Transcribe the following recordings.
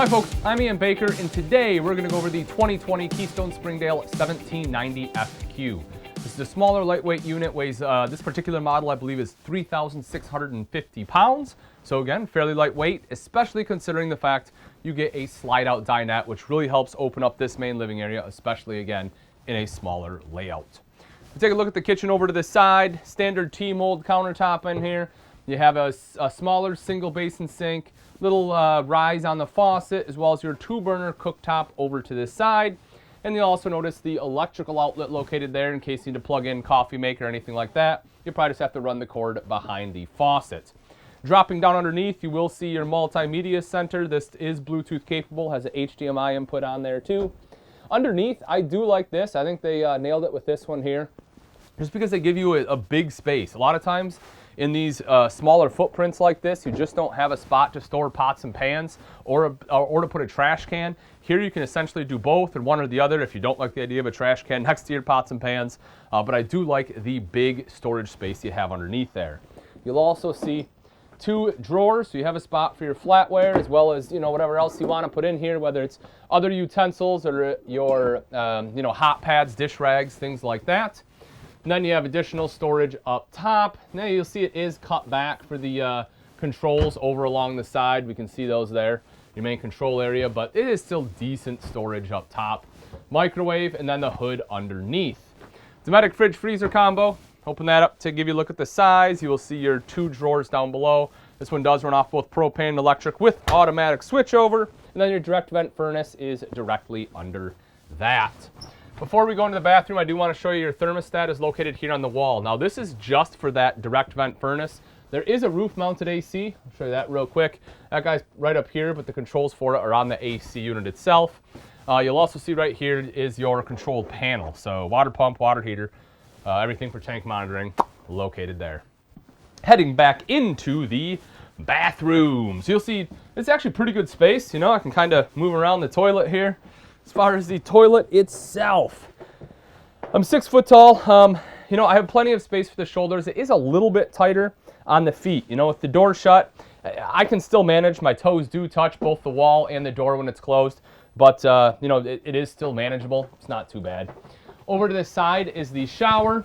Hi folks, I'm Ian Baker, and today we're going to go over the 2020 Keystone Springdale 1790FQ. This is a smaller, lightweight unit, weighs, this particular model I believe is 3,650 pounds. So again, fairly lightweight, especially considering the fact you get a slide-out dinette, which really helps open up this main living area, especially again in a smaller layout. We'll take a look at the kitchen over to the side. Standard T-mold countertop in here. You have a smaller single basin sink, little rise on the faucet, as well as your 2-burner cooktop over to this side. And you'll also notice the electrical outlet located there in case you need to plug in coffee maker or anything like that. You probably just have to run the cord behind the faucet. Dropping down underneath, you will see your multimedia center. This is Bluetooth capable, has an HDMI input on there too. Underneath, I do like this. I think they nailed it with this one here, just because they give you a big space. A lot of times in these smaller footprints like this, you just don't have a spot to store pots and pans or to put a trash can. Here you can essentially do both or one or the other if you don't like the idea of a trash can next to your pots and pans. But I do like the big storage space you have underneath there. You'll also see 2 drawers, so you have a spot for your flatware as well as whatever else you want to put in here, whether it's other utensils or your hot pads, dish rags, things like that. And then you have additional storage up top. Now you'll see it is cut back for the controls over along the side. We can see those there, your main control area, but it is still decent storage up top. Microwave, and then the hood underneath. Dometic fridge freezer combo. Open that up to give you a look at the size. You will see your 2 drawers down below. This one does run off both propane and electric with automatic switchover. And then your direct vent furnace is directly under that. Before we go into the bathroom, I do want to show you your thermostat is located here on the wall. Now this is just for that direct vent furnace. There is a roof mounted AC. I'll show you that real quick. That guy's right up here, but the controls for it are on the AC unit itself. You'll also see right here is your control panel. So water pump, water heater, everything for tank monitoring located there. Heading back into the bathroom. So you'll see it's actually pretty good space. I can kind of move around the toilet here. As far as the toilet itself, I'm 6 foot tall. I have plenty of space for the shoulders. It is a little bit tighter on the feet. With the door shut, I can still manage. My toes do touch both the wall and the door when it's closed, but it is still manageable. It's not too bad. Over to this side is the shower,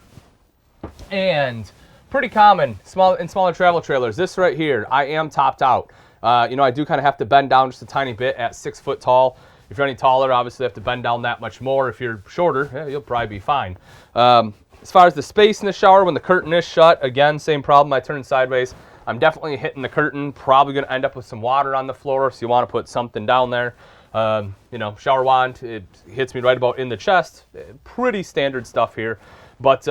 and pretty common in smaller travel trailers. This right here, I am topped out. I do kind of have to bend down just a tiny bit at 6 foot tall. If you're any taller, obviously you have to bend down that much more. If you're shorter, you'll probably be fine. As far as the space in the shower, when the curtain is shut, again, same problem. I turn sideways. I'm definitely hitting the curtain. Probably going to end up with some water on the floor, so you want to put something down there. Shower wand, it hits me right about in the chest. Pretty standard stuff here. But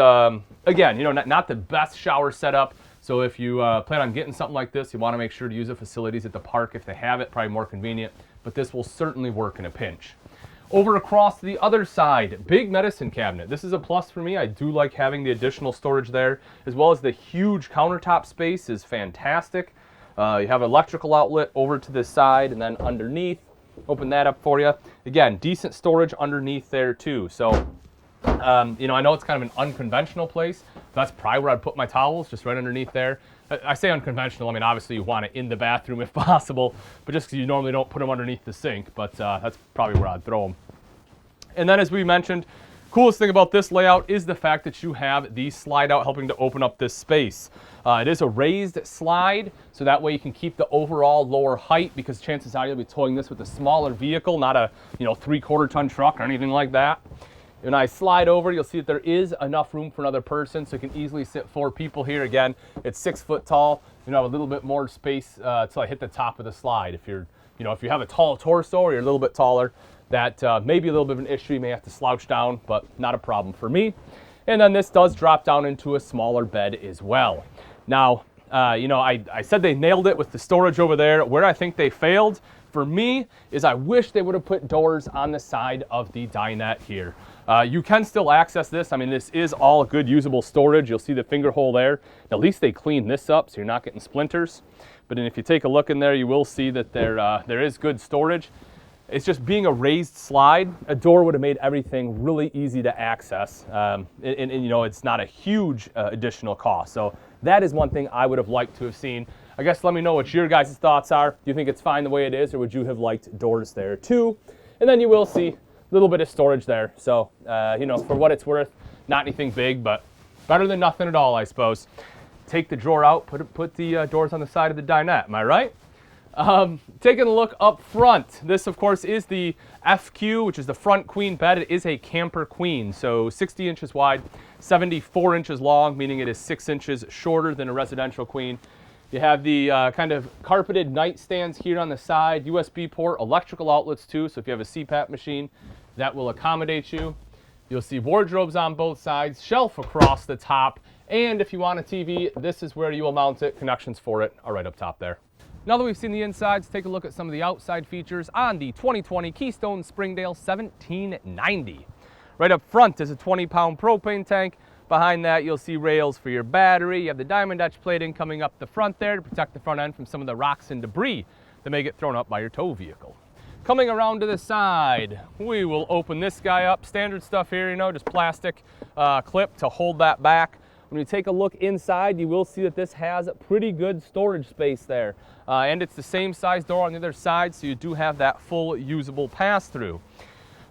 again, not the best shower setup. So if you plan on getting something like this, you want to make sure to use the facilities at the park if they have it. Probably more convenient. But this will certainly work in a pinch. Over across to the other side, big medicine cabinet. This is a plus for me. I do like having the additional storage there, as well as the huge countertop space is fantastic. You have an electrical outlet over to this side, and then underneath, open that up for you. Again, decent storage underneath there too. So, I know it's kind of an unconventional place. That's probably where I'd put my towels, just right underneath there. I say unconventional, I mean, obviously you want it in the bathroom if possible, but just because you normally don't put them underneath the sink, but that's probably where I'd throw them. And then as we mentioned, coolest thing about this layout is the fact that you have the slide out helping to open up this space. It is a raised slide, so that way you can keep the overall lower height, because chances are you'll be towing this with a smaller vehicle, not a 3/4 ton truck or anything like that. When I slide over, you'll see that there is enough room for another person, so you can easily sit 4 people here. Again, it's 6 foot tall. Have a little bit more space till I hit the top of the slide. If you have a tall torso or you're a little bit taller, that may be a little bit of an issue. You may have to slouch down, but not a problem for me. And then this does drop down into a smaller bed as well. Now, I said they nailed it with the storage over there. Where I think they failed for me is I wish they would have put doors on the side of the dinette here. You can still access this. I mean, this is all good usable storage. You'll see the finger hole there. At least they cleaned this up so you're not getting splinters. But then if you take a look in there, you will see that there is good storage. It's just being a raised slide, a door would have made everything really easy to access. And you know, it's not a huge additional cost. So that is one thing I would have liked to have seen. I guess let me know what your guys' thoughts are. Do you think it's fine the way it is, or would you have liked doors there too? And then you will see a little bit of storage there. So, you know, for what it's worth, not anything big, but better than nothing at all, I suppose. Take the drawer out, put the doors on the side of the dinette, am I right? Taking a look up front, this of course is the FQ, which is the front queen bed. It is a camper queen, so 60 inches wide, 74 inches long, meaning it is 6 inches shorter than a residential queen. You have the kind of carpeted nightstands here on the side, USB port, electrical outlets too, so if you have a CPAP machine, that will accommodate you. You'll see wardrobes on both sides, shelf across the top, and if you want a TV, this is where you will mount it. Connections for it are right up top there. Now that we've seen the insides, take a look at some of the outside features on the 2020 Keystone Springdale 1790. Right up front is a 20-pound propane tank. Behind that, you'll see rails for your battery. You have the diamond etch plating coming up the front there to protect the front end from some of the rocks and debris that may get thrown up by your tow vehicle. Coming around to the side, we will open this guy up. Standard stuff here, you know, just plastic clip to hold that back. When you take a look inside, you will see that this has pretty good storage space there. And it's the same size door on the other side, so you do have that full usable pass-through.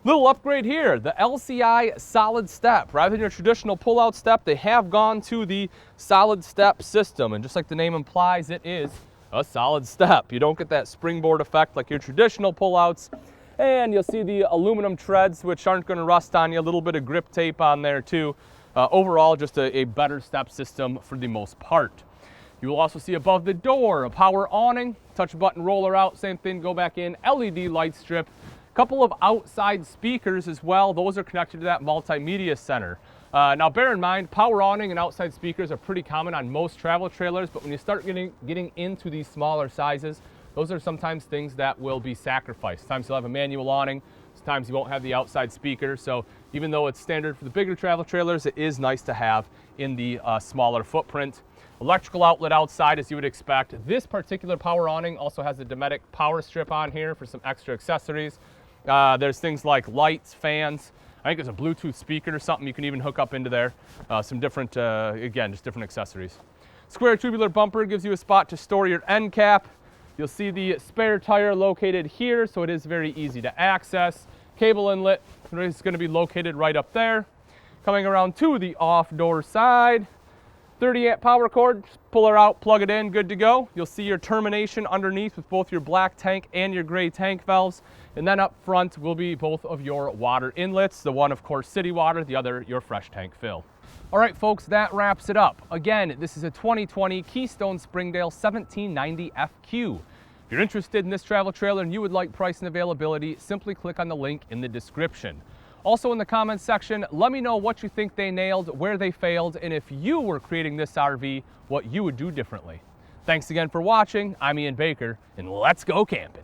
Little upgrade here, the LCI solid step. Rather than your traditional pull-out step, they have gone to the solid step system. And just like the name implies, it is a solid step. You don't get that springboard effect like your traditional pull-outs. And you'll see the aluminum treads, which aren't going to rust on you. A little bit of grip tape on there too. Overall, just a better step system for the most part. You will also see above the door a power awning, touch button roller out, same thing, go back in, LED light strip. Couple of outside speakers as well. Those are connected to that multimedia center. Now bear in mind, power awning and outside speakers are pretty common on most travel trailers, but when you start getting into these smaller sizes, those are sometimes things that will be sacrificed. Sometimes you'll have a manual awning, sometimes you won't have the outside speaker. So even though it's standard for the bigger travel trailers, it is nice to have in the smaller footprint. Electrical outlet outside, as you would expect. This particular power awning also has a Dometic power strip on here for some extra accessories. There's things like lights, fans. I think there's a Bluetooth speaker or something you can even hook up into there. Some different, again, just different accessories. Square tubular bumper gives you a spot to store your end cap. You'll see the spare tire located here, so it is very easy to access. Cable inlet is going to be located right up there. Coming around to the off-door side, 30-amp power cord, just pull her out, plug it in, good to go. You'll see your termination underneath with both your black tank and your gray tank valves. And then up front will be both of your water inlets. The one, of course, city water, the other, your fresh tank fill. All right, folks, that wraps it up. Again, this is a 2020 Keystone Springdale 1790FQ. If you're interested in this travel trailer and you would like price and availability, simply click on the link in the description. Also in the comments section, let me know what you think they nailed, where they failed, and if you were creating this RV, what you would do differently. Thanks again for watching. I'm Ian Baker, and let's go camping.